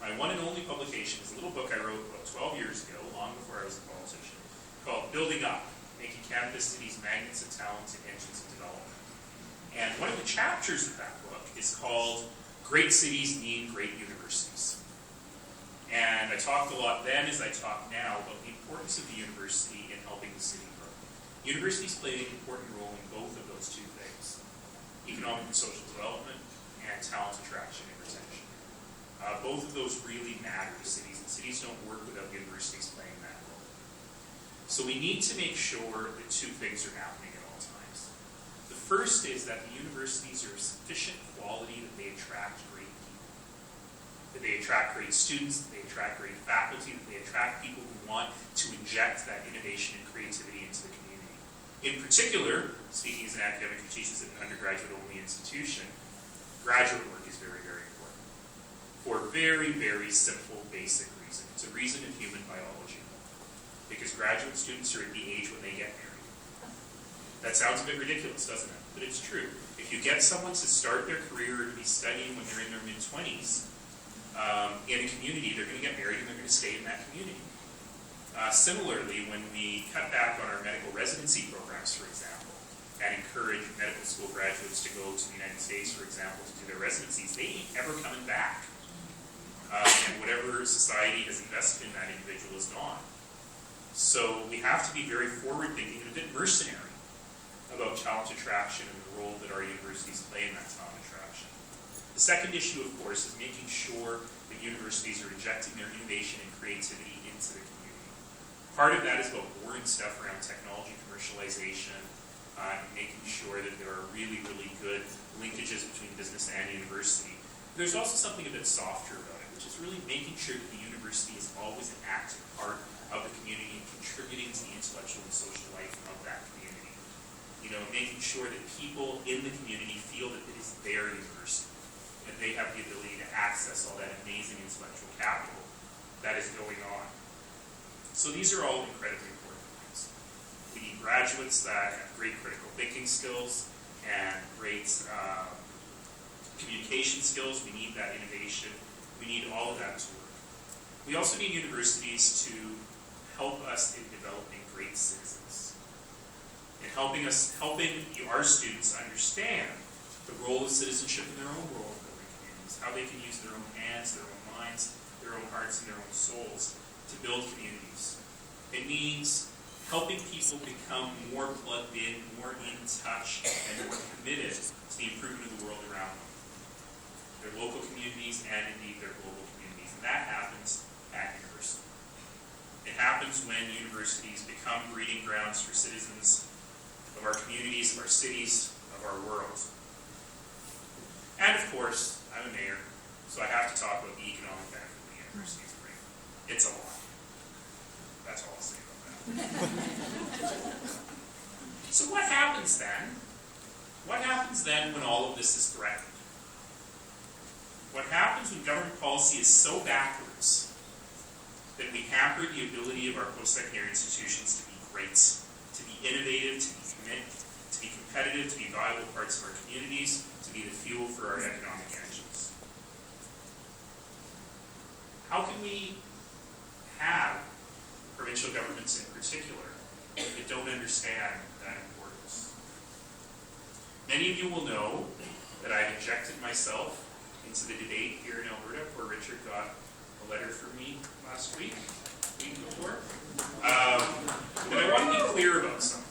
My one and only publication is a little book I wrote about 12 years ago, long before I was a politician, called Building Up, Making Canada Cities Magnets of Talent and Engines of Development. And one of the chapters of that book is called Great Cities Need Great Universities. And I talked a lot then, as I talk now, about the importance of the university in helping the city grow. Universities play an important role in both of those two things, economic and social development and talent attraction and retention. Both of those really matter to cities, and cities don't work without universities playing that role. So we need to make sure that two things are happening at all times. The first is that the universities are of sufficient quality that they attract great people, that they attract great students, that they attract great faculty, that they attract people who want to inject that innovation and creativity into the community. In particular, speaking as an academic who teaches at an undergraduate-only institution, graduate work is very, very important. For a very, very simple, basic reason. It's a reason in human biology. Because graduate students are at the age when they get married. That sounds a bit ridiculous, doesn't it? But it's true. If you get someone to start their career or to be studying when they're in their mid-20s, in a community, they're going to get married and they're going to stay in that community. Similarly, when we cut back on our medical residency programs, for example, and encourage medical school graduates to go to the United States, for example, to do their residencies, they ain't ever coming back. And whatever society has invested in that individual is gone. So we have to be very forward-thinking and a bit mercenary about talent attraction and the role that our universities play in that talent attraction. The second issue, of course, is making sure that universities are injecting their innovation and creativity into the community. Part of that is about boring stuff around technology commercialization, and making sure that there are really, really good linkages between business and university. There's also something a bit softer about it, which is really making sure that the university is always an active part of the community and contributing to the intellectual and social life of that community. You know, making sure that people in the community feel that it is their university, and they have the ability to access all that amazing intellectual capital that is going on. So these are all incredibly important things. We need graduates that have great critical thinking skills and great communication skills. We need that innovation. We need all of that to work. We also need universities to help us in developing great citizens, and helping our students understand the role of citizenship in their own role in building communities, how they can use their own hands, their own minds, their own hearts, and their own souls to build communities. It means helping people become more plugged in, more in touch, and more committed to the improvement of the world around them. Their local communities and indeed their global communities. And that happens at university. It happens when universities become breeding grounds for citizens of our communities, of our cities, of our world. And of course, I'm a mayor, so I have to talk about the economic benefit the universities bring. It's a lot. That's all I'll say about that. So what happens then? What happens then when all of this is threatened? What happens when government policy is so backwards that we hamper the ability of our post-secondary institutions to be great, to be innovative, to be committed, to be competitive, to be viable parts of our communities, to be the fuel for our economic engines? How can we have provincial governments in particular that don't understand that importance? Many of you will know that I've injected myself into the debate here in Alberta, where Richard got a letter from me last week before. But I want to be clear about something.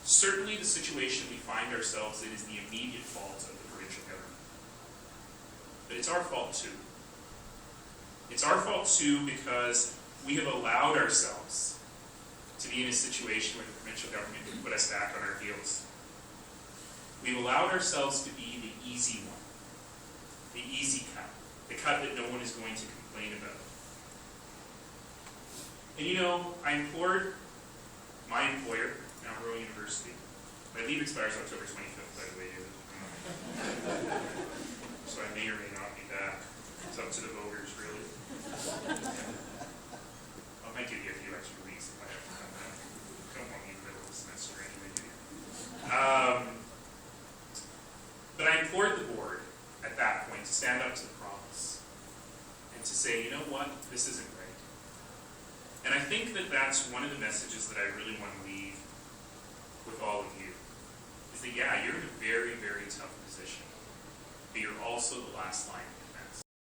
Certainly the situation we find ourselves in is the immediate fault of the provincial government. But it's our fault too. It's our fault too because we have allowed ourselves to be in a situation where the provincial government can put us back on our heels. We've allowed ourselves to be the easy one, the easy cut, the cut that no one is going to complain about. And you know, I implored my employer, Mount Royal University. My leave expires October 25th, by the way, David. So I may or may not be back. It's up to the voters, really. I might give you a few extra weeks if I have to come back. Don't want me in the middle of the semester anyway, do you? But I implored the board at that point to stand up to the promise and to say, you know what, this isn't right. And I think that that's one of the messages that I really want to leave with all of you, is that, yeah, you're in a very, very tough position, but you're also the last line